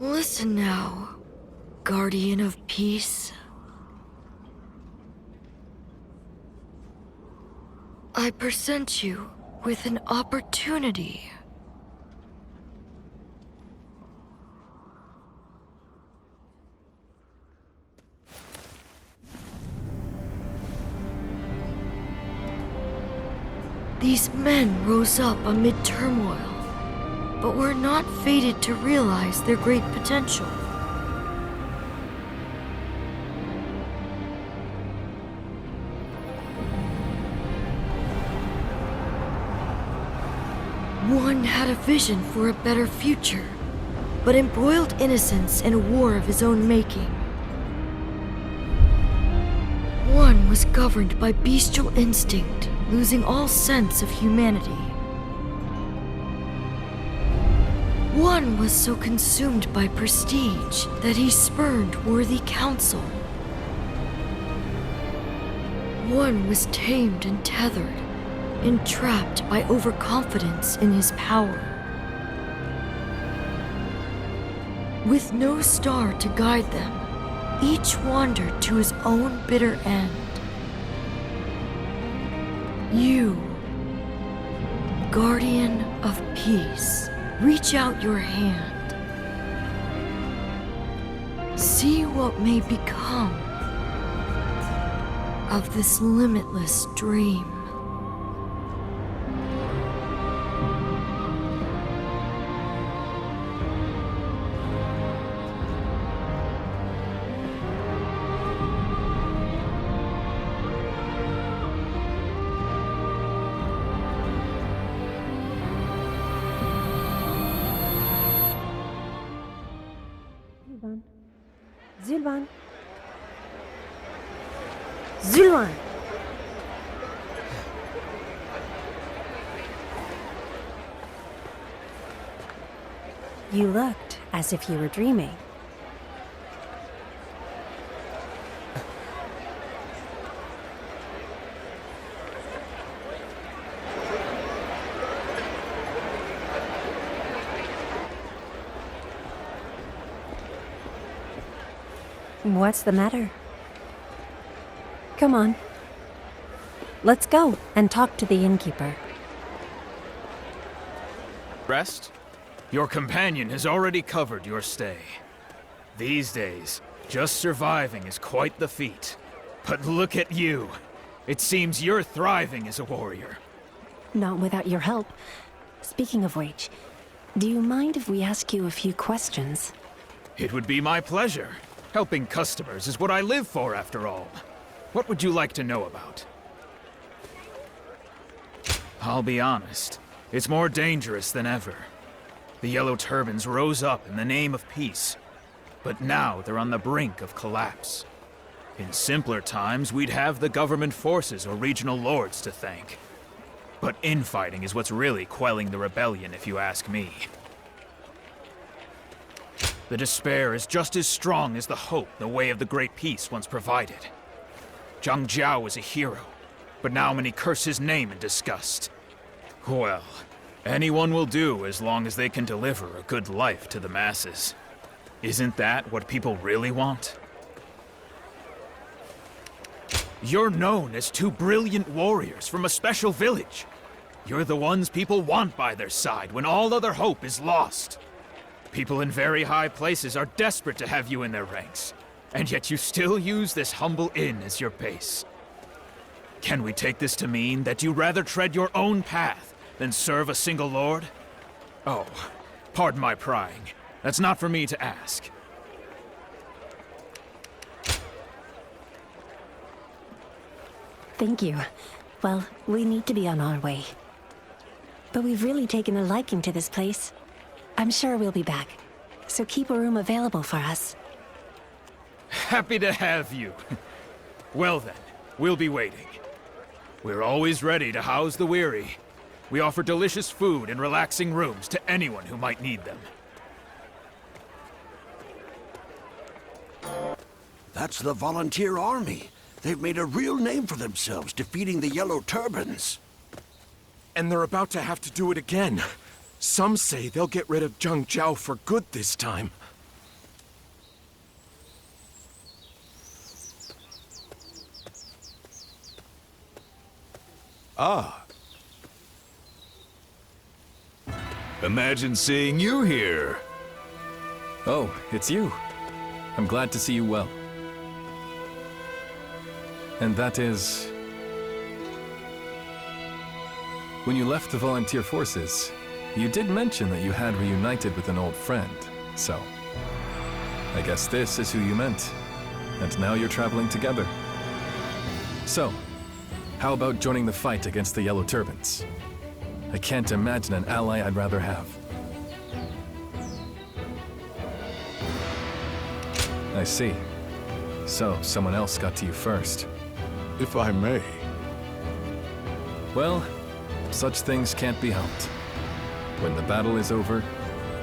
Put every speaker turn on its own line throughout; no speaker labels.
Listen now, guardian of peace. I present you with an opportunity. These men rose up amid turmoil, but were not fated to realize their great potential. One had a vision for a better future, but embroiled innocence in a war of his own making. One was governed by bestial instinct, losing all sense of humanity. One was so consumed by prestige that he spurned worthy counsel. One was tamed and tethered, entrapped by overconfidence in his power. With no star to guide them, each wandered to his own bitter end. You, guardian of peace, reach out your hand. See what may become of this limitless dream.
Zülvan. Zülvan! You looked as if you were dreaming. What's the matter? Come on. Let's go and talk to the innkeeper.
Rest? Your companion has already covered your stay. These days, just surviving is quite the feat. But look at you. It seems you're thriving as a warrior.
Not without your help. Speaking of which, do you mind if we ask you a few questions?
It would be my pleasure. Helping customers is what I live for, after all. What would you like to know about? I'll be honest. It's more dangerous than ever. The Yellow Turbans rose up in the name of peace, but now they're on the brink of collapse. In simpler times, we'd have the government forces or regional lords to thank. But infighting is what's really quelling the rebellion, if you ask me. The despair is just as strong as the hope the way of the Great Peace once provided. Jung Xiao was a hero, but now many curse his name in disgust. Well, anyone will do as long as they can deliver a good life to the masses. Isn't that what people really want? You're known as two brilliant warriors from a special village. You're the ones people want by their side when all other hope is lost. People in very high places are desperate to have you in their ranks, and yet you still use this humble inn as your base. Can we take this to mean that you rather tread your own path than serve a single lord? Oh, pardon my prying. That's not for me to ask.
Thank you. Well, we need to be on our way. But we've really taken a liking to this place. I'm sure we'll be back, so keep a room available for us.
Happy to have you. Well then, we'll be waiting. We're always ready to house the weary. We offer delicious food and relaxing rooms to anyone who might need them.
That's the volunteer army. They've made a real name for themselves, defeating the Yellow Turbans.
And they're about to have to do it again. Some say they'll get rid of Jung Xiao for good this time.
Ah.
Imagine seeing you here.
Oh, it's you. I'm glad to see you well. And that is... When you left the volunteer forces, you did mention that you had reunited with an old friend, so... I guess this is who you meant. And now you're traveling together. So, how about joining the fight against the Yellow Turbans? I can't imagine an ally I'd rather have. I see. So, someone else got to you first.
If I may.
Well, such things can't be helped. When the battle is over,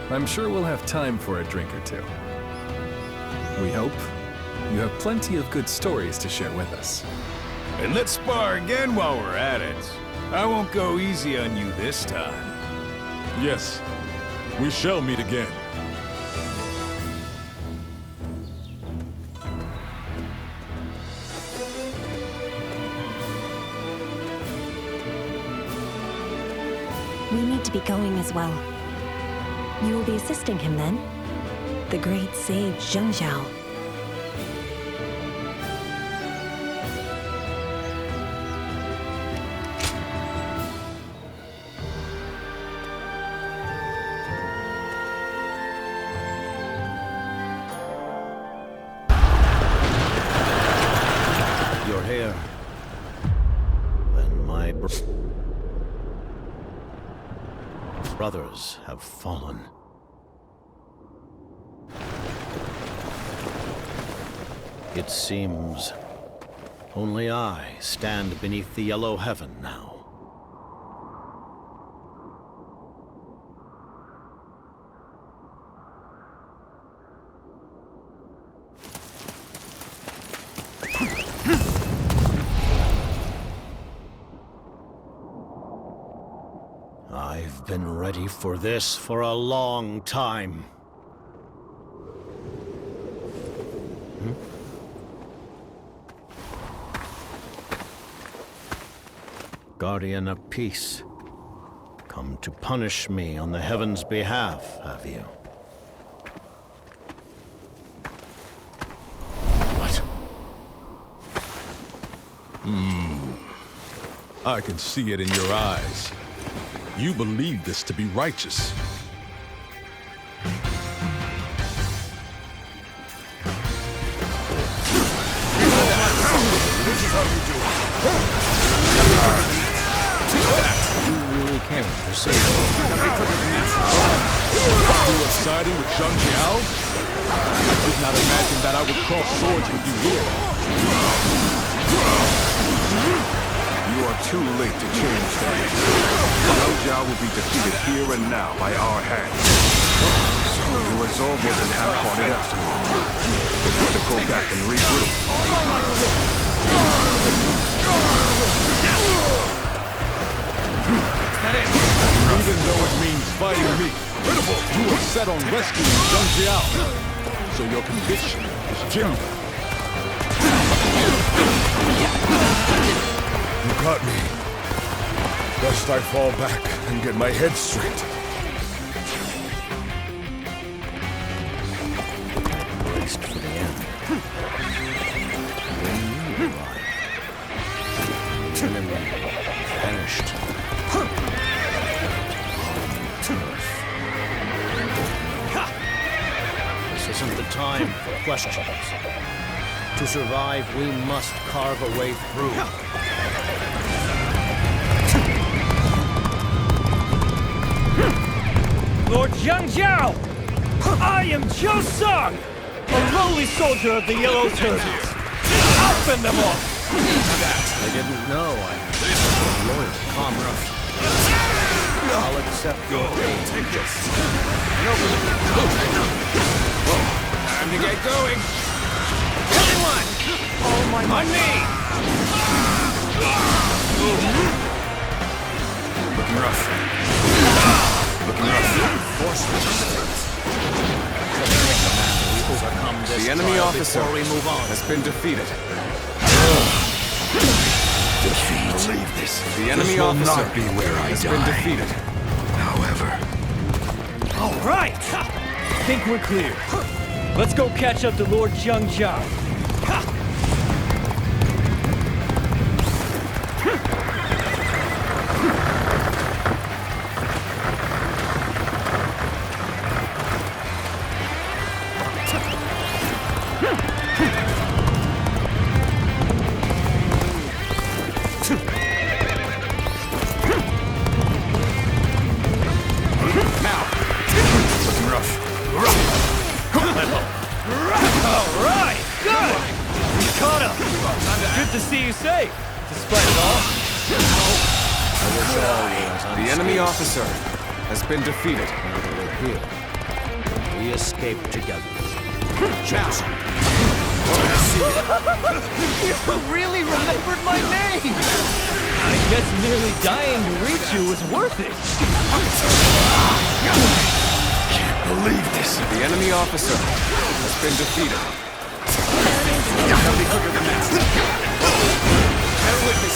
I'm sure we'll have time for a drink or two. We hope you have plenty of good stories to share with us.
And let's spar again while we're at it. I won't go easy on you this time.
Yes, we shall meet again.
We need to be going as well. You will be assisting him then? The great sage Jung Xiao.
You're here. When my brothers have fallen. It seems only I stand beneath the yellow heaven now. I've been ready for this for a long time. Guardian of Peace, come to punish me on the heavens' behalf, have you? What?
I can see it in your eyes. You believe this to be righteous.
This is how you do it.
You really can't perceive.
You are siding with Zhang Jiao? I did not imagine that I would cross swords with you here.
You are too late to change that. Yellow Jiao will be defeated here and now by our hands. So the resolve wasn't half-hearted after all. It's good to go back and regroup.
Even though it means fighting me, you are set on rescuing Jung Xiao. So your conviction is genuine.
You got me. Best I fall back and get my head straight.
Braced for the end. When you arrived, the enemy vanished. This isn't the time for questions. To survive, we must carve a way through.
Lord Jung Xiao! I am Jiao, a lowly soldier of the Yellow Turbans. I'll fend them off!
I didn't know I was a loyal comrade. I'll accept your aid.
Take this. Time to get going. Everyone!
Oh my
On me! Looking rough. Looking rough.
Force resistance. Overcome this
The enemy
trial
officer
before we move on.
has been defeated. Believe this. The
enemy
this will
officer
not be where I
has
die.
been defeated.
However,
All right! Think we're clear. Let's go catch up to Lord Jung Xiao. Alright! Good! You caught up! Good to see you safe, despite it all.
The enemy officer has been defeated.
We escaped together.
Now,
You really remembered my name! I guess nearly dying to reach you was worth it.
believe this.
the enemy officer has been defeated. Gotta be quicker than that. Bear with me,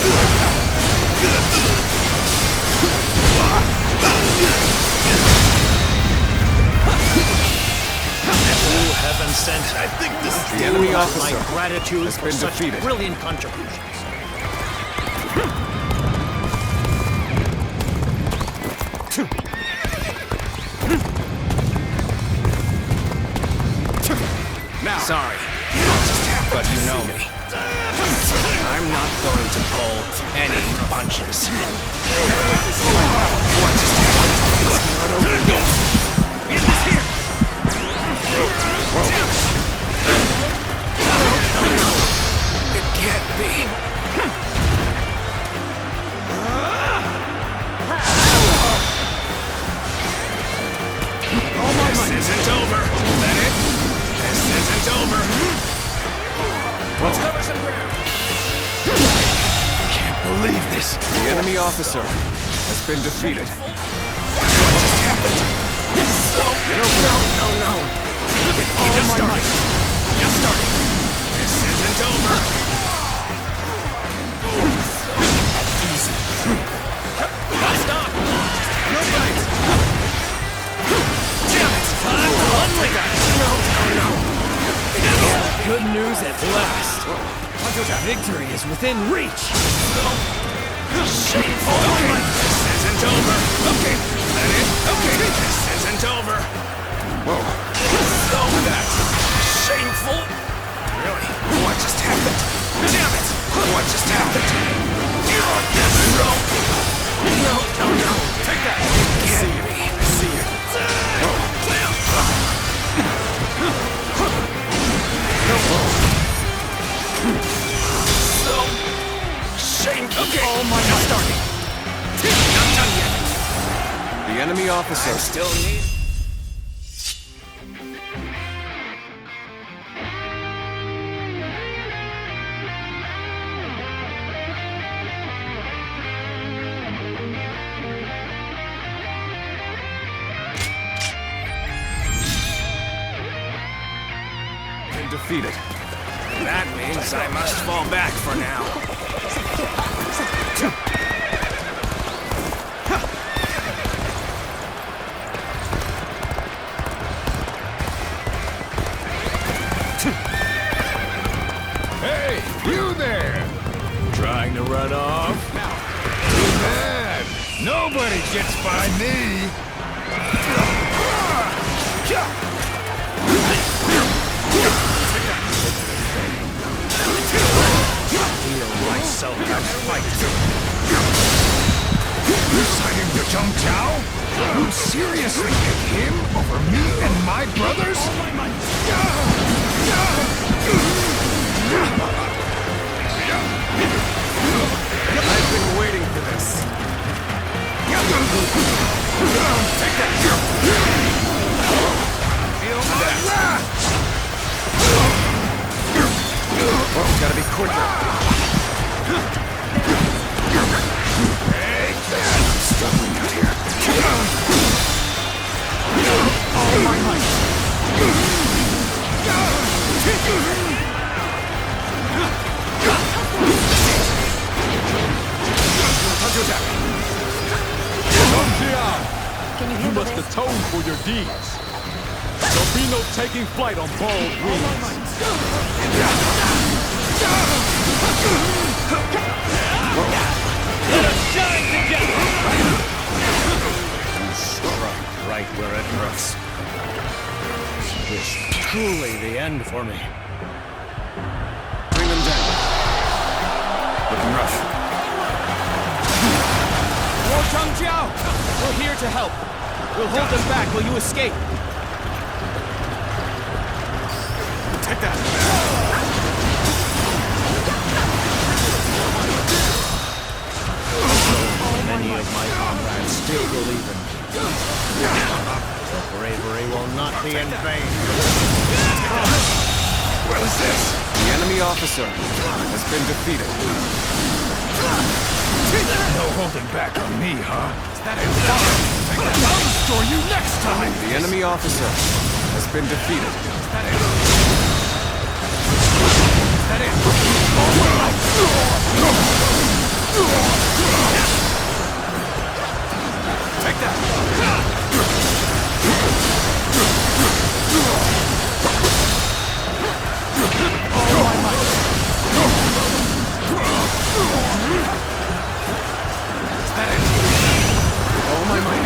Oh, heaven sent. I think this is
The enemy
my
officer
gratitude
has
for
been
such
defeated.
brilliant contributions.
now.
Sorry, but you know me. I'm not going to pull any punches. It can't be. This isn't over. Is that it? This isn't over. Let's cover some ground.
Can't believe this.
The enemy officer has been defeated.
No. Just started. This isn't over. Easy. Stop. No fight. Damn it. Time to unleash that. No.
Good news at last. Victory is within reach.
Shameful. Okay. This isn't over. Okay. That it? Okay. This isn't over.
Whoa.
So that's shameful. Really? What just happened? Damn it! What just happened? You're on this rope. No. Take that. I see you. So shameful. Okay. Oh my God. Starting. Not done yet.
The enemy officer
I still need.
been defeated.
That means I must fall back for now.
Hey, you there! Trying to run off? Too bad. Nobody gets by me.
Feel myself and fight.
You citing the Jung Xiao? You seriously pick him over me and my brothers?
I've been waiting for this.
Take that! Feel that!
Whoa, gotta be quicker.
Hey, I'm struggling out here. All my might.
counterattack!
Jung Xiao!
Can you
You
handle
must
this?
atone for your deeds. There'll be no taking flight on borrowed wings.
Let us shine together!
You struck right where it hurts. This is truly the end for me.
Bring them down. Looking rough.
Lord Jung Xiao! We're here to help. We'll hold them back while you escape.
Take that!
Many of my comrades still believe in me. Your bravery will not be in vain.
What is this?
The enemy officer has been defeated.
No holding back on me, huh? I'll restore you next time!
The enemy officer has been defeated.
Take that! All my might.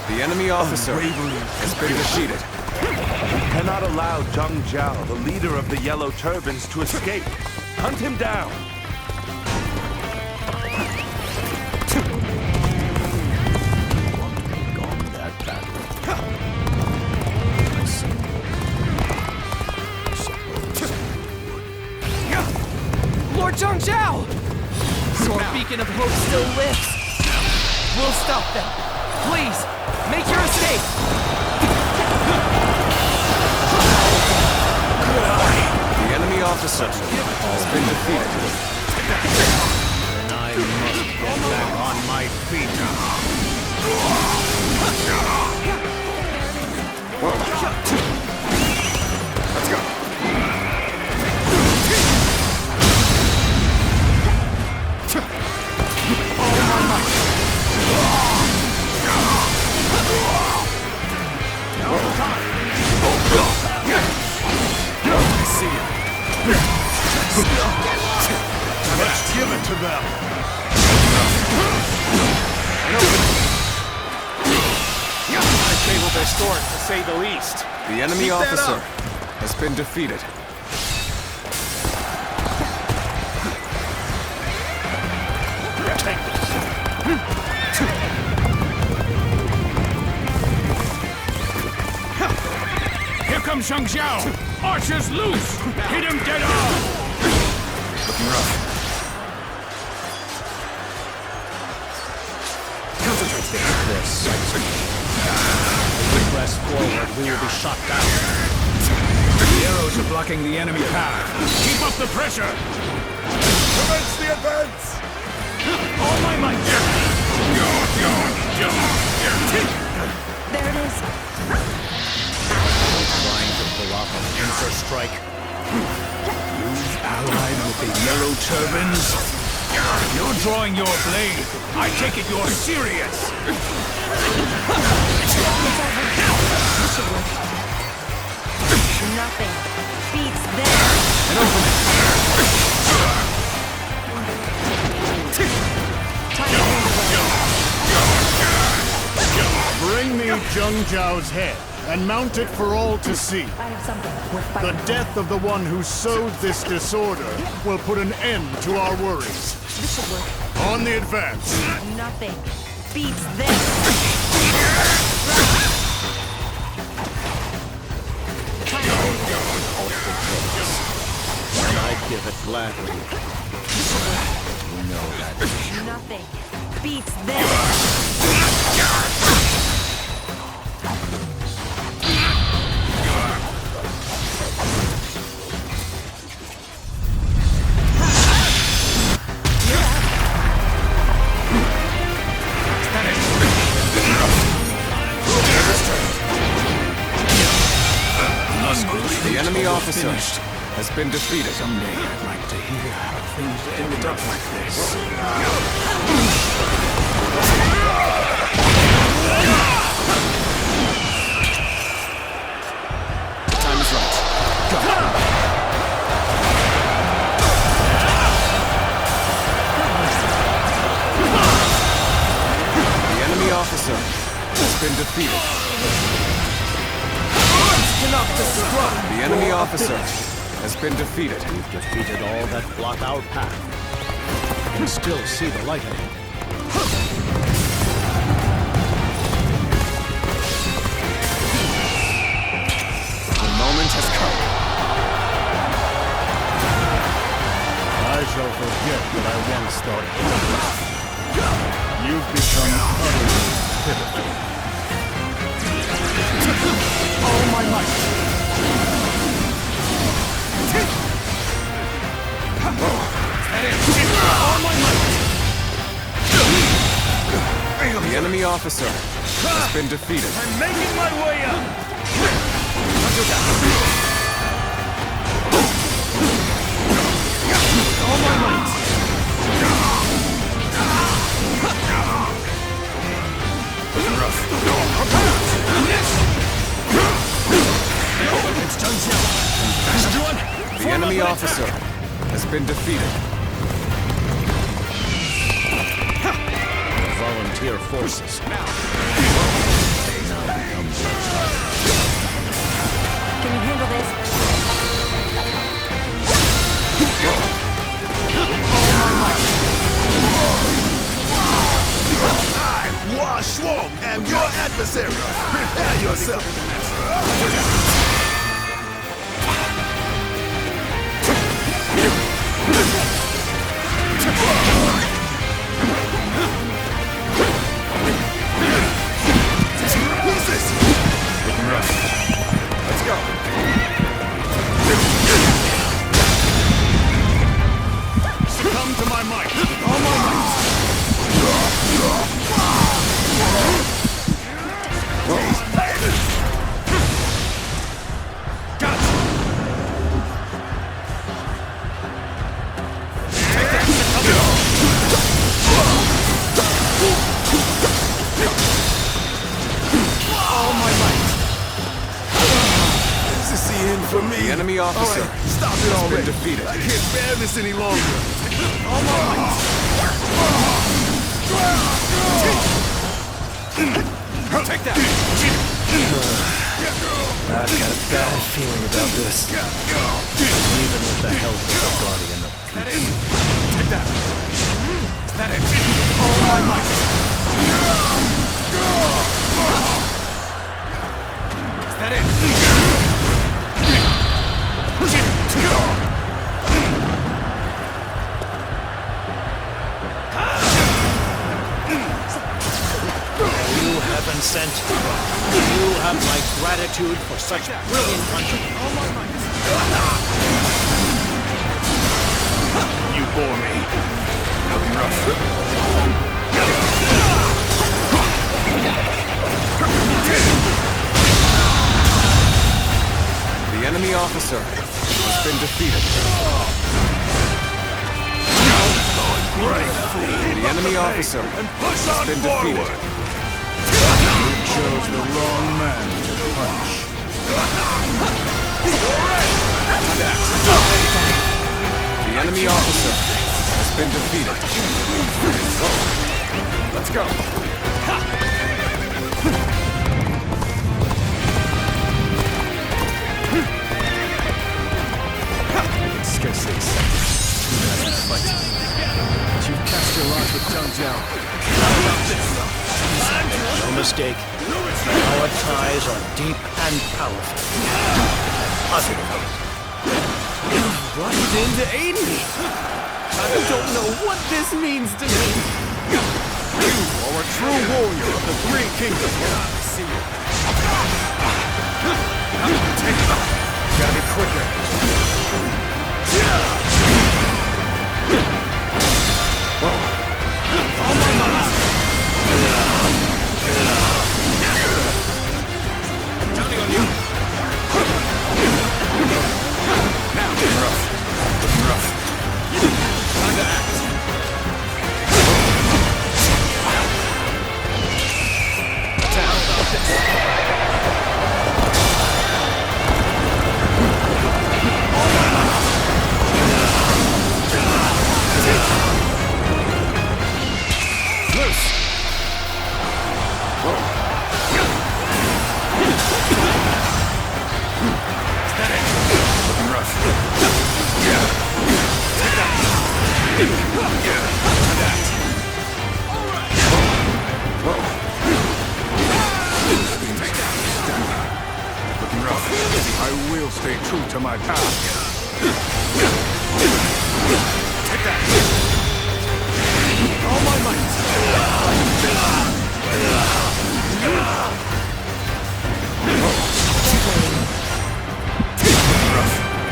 The enemy officer has been defeated.
We cannot allow Jung Xiao, the leader of the Yellow Turbans, to escape. Hunt him down.
Gone that badly. I see.
Lord Jung Xiao! Your beacon of hope still lives. We'll stop them. Please, make your escape.
The enemy officer has been defeated.
And I must get back on my feet
Let's go.
Let's give it to them!
Unstable distort, to say the least.
The enemy
Keep that
officer
up.
has been defeated.
Here comes Jung Xiao! Archers loose! Hit him dead on!
Looking rough. Concentrate there.
This sights me. If we press forward, we will be shot down.
The arrows are blocking the enemy path. Keep up the pressure!
Commence the advance!
All my might!
There it is.
Trying to pull off an inter strike.
Allied with the Yellow Turbans? You're drawing your blade. I take it you're serious.
Nothing beats this.
An opening.
Bring me Jung Xiao's head and mount it for all to see.
I have something worth
The
fighting.
death of the one who sowed this disorder will put an end to our worries.
This should work.
On the advance.
Nothing beats this.
And I'd give it gladly. You know that.
Nothing beats this.
officer has been defeated.
Someday I'd like to hear how things ended up like this.
Time is right. Go. The enemy officer has been defeated. The enemy officer has been defeated.
We've defeated all that block our path. We can still see the light ahead.
The moment has come.
I shall forget what I once thought hopeless. You've become utterly pitiful.
All my might! All my might!
The enemy officer has been defeated.
I'm making my way up!
All my might! It's Jung Xiao.
The enemy officer has been defeated.
Volunteer forces now become
Can you handle this?
Hua Shuang and your adversary. Prepare yourself. Who's this?
Looking rough. Let's go.
Succumb to my might. All my might. For me.
The enemy officer
stop it
has
already.
been defeated.
I can't bear this any longer. All my might.
Take that.
I've got a bad feeling about this. Even with the help of the Guardian of Peace.
Take that. Is that it?
All my might.
Is that it?
You have been sent. You have my gratitude for such brilliant punching.
You bore me.
Looking rough. The enemy officer has been defeated. The enemy officer has been defeated.
You chose the wrong man to punch.
The enemy officer has been defeated. Let's go.
Scarcely accepted. Fight. But you've cast your lot with Zhang Jiao.
No mistake. Our ties are deep and powerful. Positive.
You rushed in to aid me. I don't know what this means to me.
You are a true warrior of the Three Kingdoms.
See you. Take it. Gotta be quicker.
I will stay true to my path. Take that! All my might!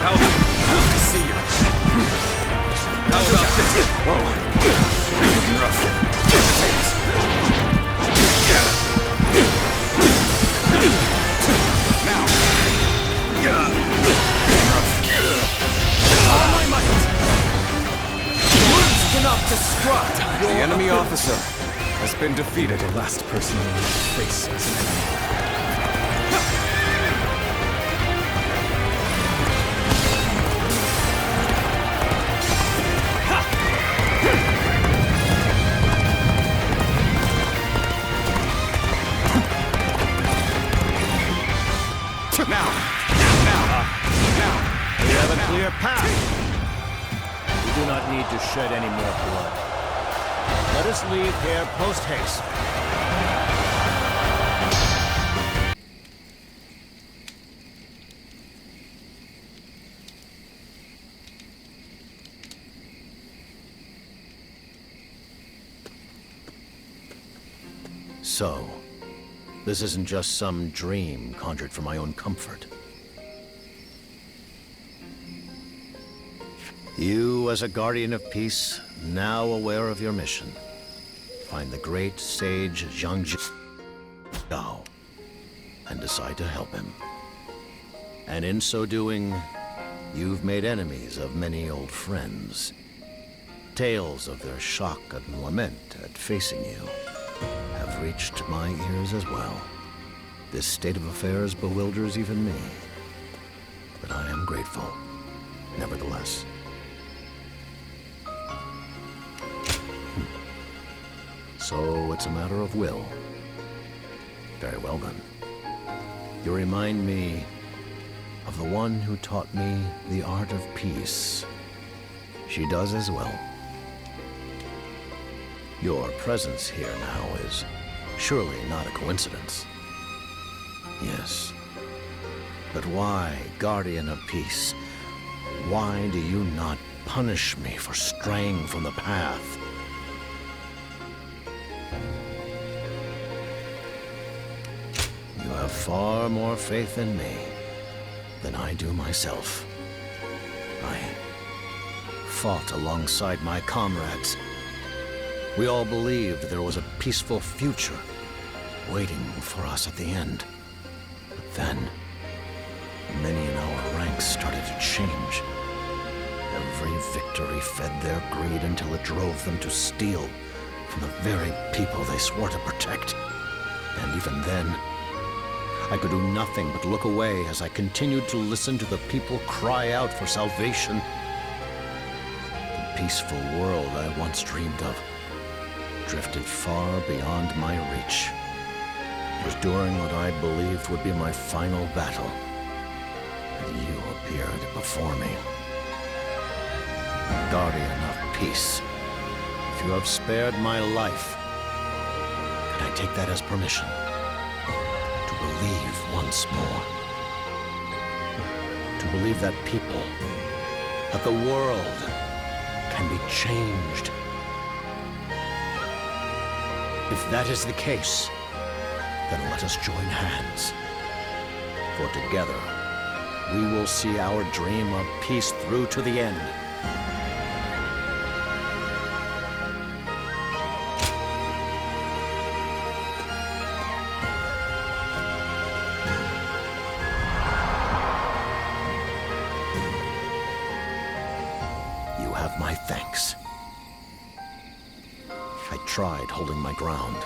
How good to see you. How about this? Looking rough. Now. All my might. Words cannot describe.
The enemy officer has been defeated.
The last person in your face was an enemy.
Now.
We have a clear path. We do not need to shed any more blood. Let us leave here post-haste.
So, this isn't just some dream conjured for my own comfort. You, as a guardian of peace, now aware of your mission, find the great sage Jung Xiao and decide to help him. And in so doing, you've made enemies of many old friends. Tales of their shock and lament at facing you have reached my ears as well. This state of affairs bewilders even me, but I am grateful, nevertheless. So it's a matter of will. Very well then. You remind me of the one who taught me the art of peace. She does as well. Your presence here now is surely not a coincidence. Yes. But why, guardian of peace? Why do you not punish me for straying from the path? You have far more faith in me than I do myself. I fought alongside my comrades. We all believed there was a peaceful future waiting for us at the end. But then, many in our ranks started to change. Every victory fed their greed until it drove them to steal from the very people they swore to protect. And even then, I could do nothing but look away as I continued to listen to the people cry out for salvation. The peaceful world I once dreamed of drifted far beyond my reach. It was during what I believed would be my final battle that you appeared before me. Guardian of peace, if you have spared my life, can I take that as permission to believe once more? To believe that people, that the world can be changed. If that is the case, then let us join hands. For together, we will see our dream of peace through to the end. You have my thanks. I tried holding my ground,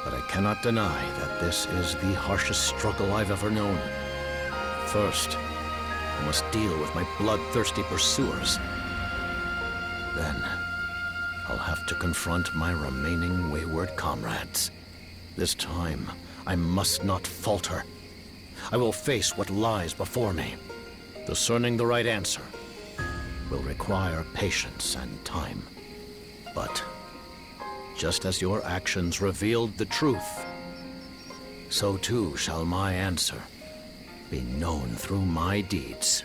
but I cannot deny that this is the harshest struggle I've ever known. First, I must deal with my bloodthirsty pursuers. Then, I'll have to confront my remaining wayward comrades. This time, I must not falter. I will face what lies before me. Discerning the right answer will require patience and time. But, just as your actions revealed the truth, so too shall my answer be known through my deeds.